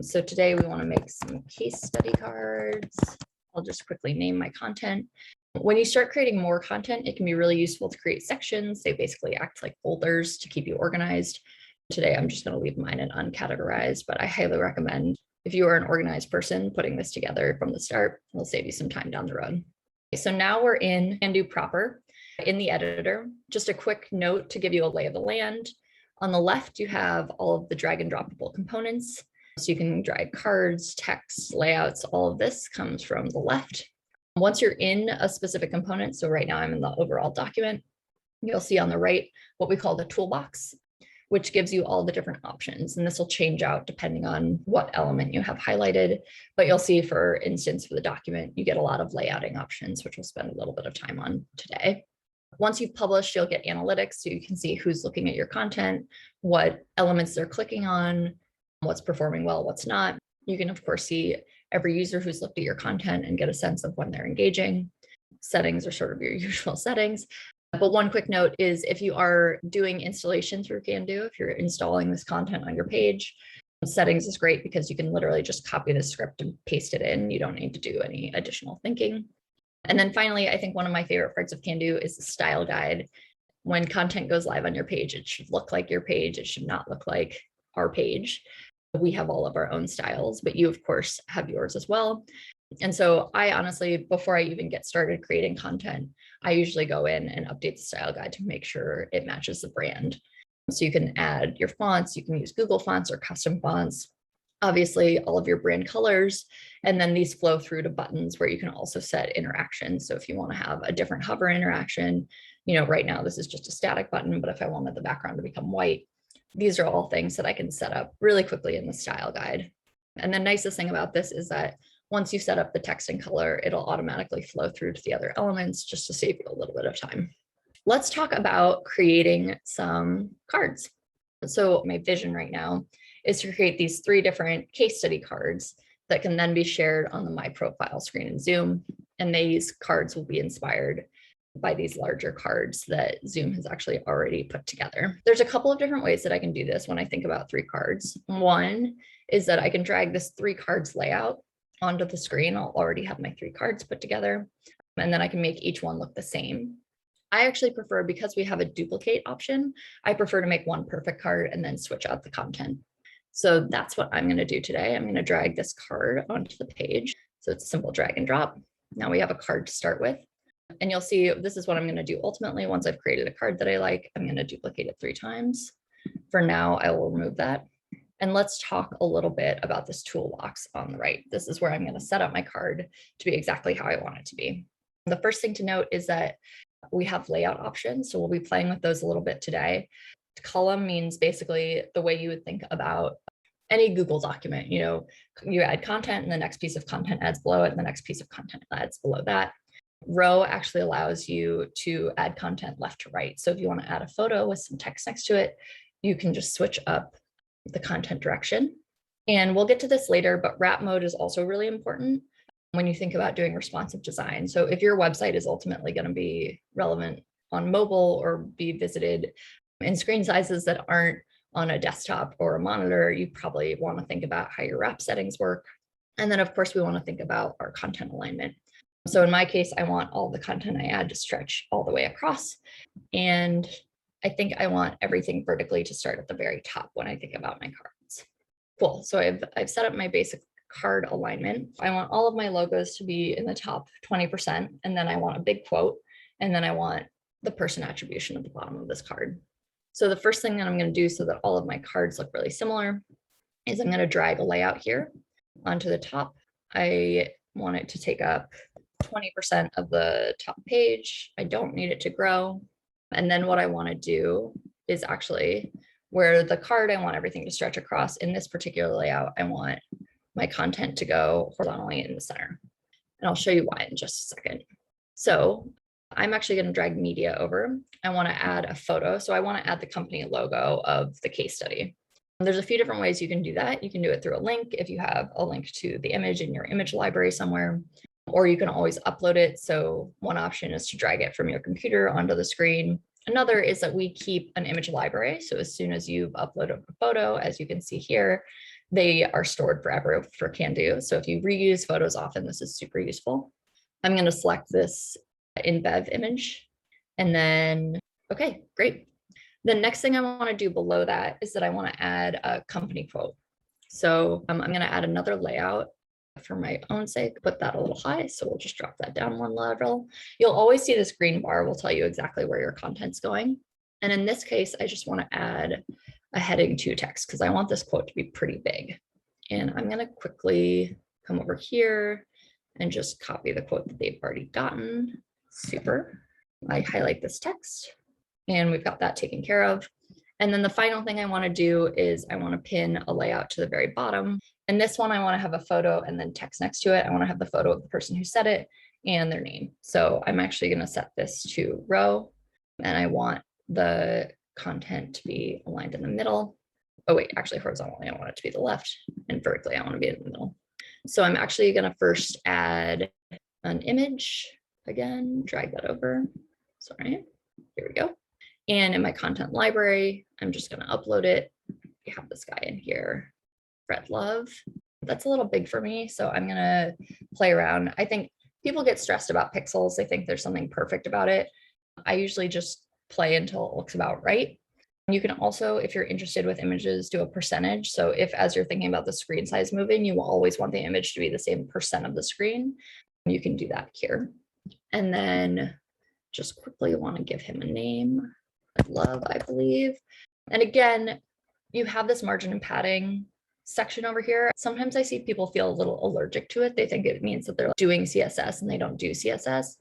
So today we want to make some case study cards. I'll just quickly name my content. When you start creating more content, it can be really useful to create sections. They basically act like folders to keep you organized. Today, I'm just going to leave mine in uncategorized, but I highly recommend if you are an organized person, putting this together from the start will save you some time down the road. Okay, so now we're in Candu proper in the editor. Just a quick note to give you a lay of the land. On the left, you have all of the drag and droppable components. So you can drag cards, text, layouts, all of this comes from the left. Once you're in a specific component, so right now I'm in the overall document, you'll see on the right what we call the toolbox, which gives you all the different options. And this will change out depending on what element you have highlighted. But you'll see, for instance, for the document, you get a lot of layouting options, which we'll spend a little bit of time on today. Once you've published, you'll get analytics, so you can see who's looking at your content, what elements they're clicking on, what's performing well, what's not. You can, of course, see every user who's looked at your content and get a sense of when they're engaging. Settings are sort of your usual settings. But one quick note is if you are doing installation through Candu, if you're installing this content on your page, settings is great because you can literally just copy the script and paste it in. You don't need to do any additional thinking. And then finally, I think one of my favorite parts of Candu is the style guide. When content goes live on your page, it should look like your page. It should not look like our page. We have all of our own styles, but you, of course, have yours as well. And so I honestly, before I even get started creating content, I usually go in and update the style guide to make sure it matches the brand. So you can add your fonts, you can use Google fonts or custom fonts, obviously all of your brand colors, and then these flow through to buttons where you can also set interactions. So if you want to have a different hover interaction, right now this is just a static button, but if I wanted the background to become white, these are all things that I can set up really quickly in the style guide. And the nicest thing about this is that once you set up the text and color, it'll automatically flow through to the other elements just to save you a little bit of time. Let's talk about creating some cards. So my vision right now is to create these 3 different case study cards that can then be shared on the My Profile screen in Zoom. And these cards will be inspired by these larger cards that Zoom has actually already put together. There's a couple of different ways that I can do this when I think about 3 cards. One is that I can drag this 3 cards layout onto the screen. I'll already have my 3 cards put together, and then I can make each one look the same. I actually prefer, because we have a duplicate option, I prefer to make one perfect card and then switch out the content. So that's what I'm going to do today. I'm going to drag this card onto the page. So it's a simple drag and drop. Now we have a card to start with. And you'll see this is what I'm going to do ultimately. Once I've created a card that I like, I'm going to duplicate it 3 times. For now, I will remove that. And let's talk a little bit about this toolbox on the right. This is where I'm going to set up my card to be exactly how I want it to be. The first thing to note is that we have layout options. So we'll be playing with those a little bit today. Column means basically the way you would think about any Google document. You add content and the next piece of content adds below it, and the next piece of content adds below that. Row actually allows you to add content left to right. So if you want to add a photo with some text next to it, you can just switch up the content direction. And we'll get to this later, but wrap mode is also really important when you think about doing responsive design. So if your website is ultimately going to be relevant on mobile or be visited in screen sizes that aren't on a desktop or a monitor, you probably want to think about how your wrap settings work. And then, of course, we want to think about our content alignment. So in my case, I want all the content I add to stretch all the way across. And I think I want everything vertically to start at the very top when I think about my cards. Cool. So I've set up my basic card alignment. I want all of my logos to be in the top 20%. And then I want a big quote. And then I want the person attribution at the bottom of this card. So the first thing that I'm going to do so that all of my cards look really similar is I'm going to drag a layout here onto the top. I want it to take up 20% of the top page. I don't need it to grow. And then what I want to do is actually where the card, I want everything to stretch across. In this particular layout, I want my content to go horizontally in the center. And I'll show you why in just a second. So I'm actually going to drag media over. I want to add a photo. So I want to add the company logo of the case study. There's a few different ways you can do that. You can do it through a link if you have a link to the image in your image library somewhere, or you can always upload it. So one option is to drag it from your computer onto the screen. Another is that we keep an image library. So as soon as you've uploaded a photo, as you can see here, They are stored forever for Candu. So if you reuse photos often, this is super useful. I'm going to select this InBev image and then, okay, great. The next thing I want to do below that is that I want to add a company quote. So I'm going to add another layout for my own sake, put that a little high. So we'll just drop that down one level. You'll always see this green bar will tell you exactly where your content's going. And in this case, I just want to add a heading to text because I want this quote to be pretty big. And I'm going to quickly come over here and just copy the quote that they've already gotten. Super. I highlight this text and we've got that taken care of. And then the final thing I want to do is I want to pin a layout to the very bottom. And this one, I want to have a photo and then text next to it. I want to have the photo of the person who said it and their name. So I'm actually going to set this to row and I want the content to be aligned in the middle. Oh wait, actually horizontally, I want it to be the left and vertically, I want to be in the middle. So I'm actually going to first add an image again, drag that over. Sorry, here we go. And in my content library, I'm just going to upload it. We have this guy in here, Fred Love. That's a little big for me, so I'm going to play around. I think people get stressed about pixels. They think there's something perfect about it. I usually just play until it looks about right. You can also, if you're interested with images, do a percentage. So if as you're thinking about the screen size moving, you will always want the image to be the same percent of the screen. You can do that here. And then just quickly want to give him a name. Love, I believe. And again, you have this margin and padding section over here. Sometimes I see people feel a little allergic to it. They think it means that they're doing CSS and they don't do CSS.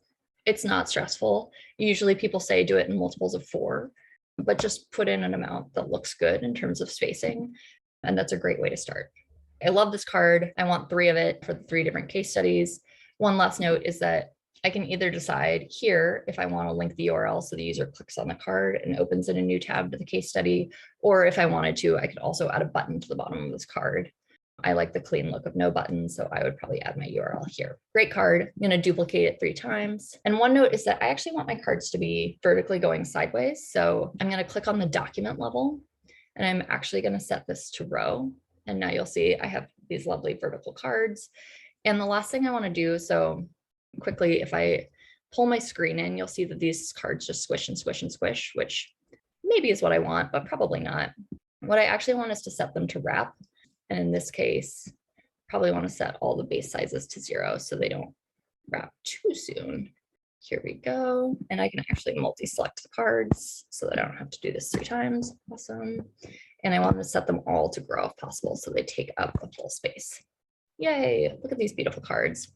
It's not stressful. Usually people say do it in multiples of 4, but just put in an amount that looks good in terms of spacing. And that's a great way to start. I love this card. I want 3 of it for the 3 different case studies. One last note is that I can either decide here if I want to link the URL so the user clicks on the card and opens in a new tab to the case study, or if I wanted to, I could also add a button to the bottom of this card. I like the clean look of no buttons, so I would probably add my URL here. Great card. I'm going to duplicate it 3 times. And one note is that I actually want my cards to be vertically going sideways. So I'm going to click on the document level, and I'm actually going to set this to row. And now you'll see I have these lovely vertical cards. And the last thing I want to do, so quickly, if I pull my screen in, you'll see that these cards just squish and squish and squish, which maybe is what I want, but probably not. What I actually want is to set them to wrap. And in this case, probably want to set all the base sizes to 0 so they don't wrap too soon. Here we go. And I can actually multi-select the cards so that I don't have to do this 3 times. Awesome. And I want to set them all to grow if possible so they take up the full space. Yay, look at these beautiful cards.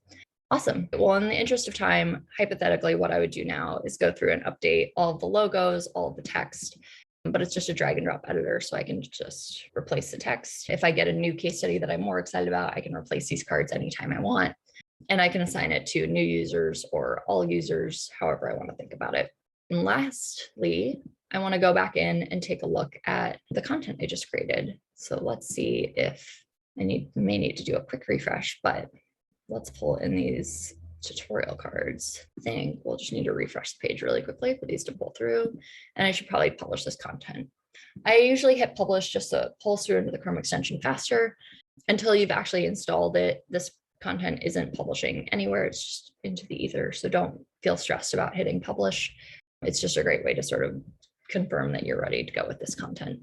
Awesome. Well, in the interest of time, hypothetically, what I would do now is go through and update all of the logos, all of the text, but it's just a drag and drop editor, so I can just replace the text. If I get a new case study that I'm more excited about, I can replace these cards anytime I want, and I can assign it to new users or all users, however I want to think about it. And lastly, I want to go back in and take a look at the content I just created. So let's see if I may need to do a quick refresh, but let's pull in these tutorial cards. I think we'll just need to refresh the page really quickly for these to pull through. And I should probably publish this content. I usually hit publish just to pull through into the Chrome extension faster. Until you've actually installed it, this content isn't publishing anywhere. It's just into the ether. So don't feel stressed about hitting publish. It's just a great way to sort of confirm that you're ready to go with this content.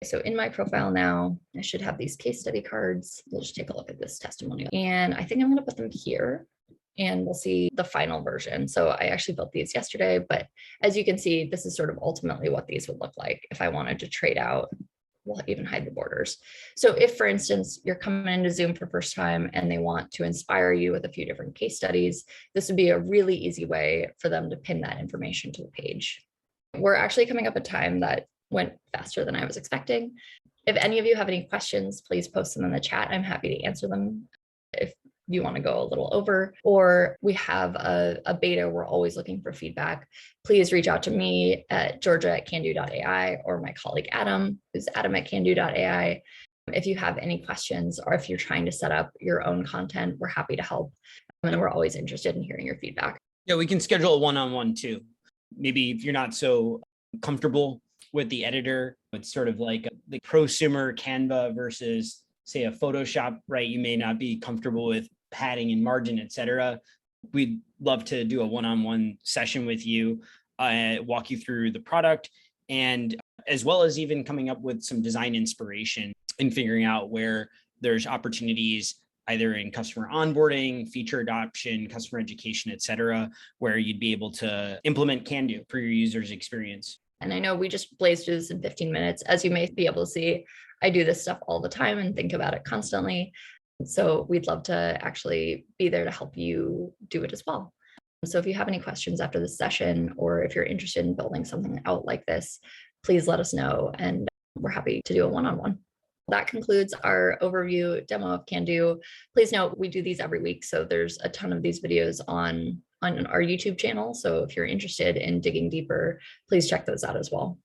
So in my profile now, I should have these case study cards. We'll just take a look at this testimonial. And I think I'm going to put them here and we'll see the final version. So I actually built these yesterday, but as you can see, this is sort of ultimately what these would look like if I wanted to trade out. We'll even hide the borders. So if, for instance, you're coming into Zoom for the first time and they want to inspire you with a few different case studies, this would be a really easy way for them to pin that information to the page. We're actually coming up a time that went faster than I was expecting. If any of you have any questions, please post them in the chat. I'm happy to answer them if you want to go a little over, or we have a beta. We're always looking for feedback. Please reach out to me at georgia@candu.ai or my colleague Adam, who's adam@candu.ai. If you have any questions or if you're trying to set up your own content, we're happy to help. And we're always interested in hearing your feedback. Yeah, we can schedule a one-on-one too. Maybe if you're not so comfortable with the editor, it's sort of like the prosumer Canva versus say a Photoshop, right? You may not be comfortable with padding and margin, et cetera. We'd love to do a one-on-one session with you, walk you through the product, and as well as even coming up with some design inspiration and figuring out where there's opportunities either in customer onboarding, feature adoption, customer education, et cetera, where you'd be able to implement Candu for your users' experience. And I know we just blazed through this in 15 minutes. As you may be able to see, I do this stuff all the time and think about it constantly. So we'd love to actually be there to help you do it as well. So if you have any questions after this session, or if you're interested in building something out like this, please let us know, and we're happy to do a one-on-one. That concludes our overview demo of Candu. Please note, we do these every week, so there's a ton of these videos on our YouTube channel. So if you're interested in digging deeper, please check those out as well.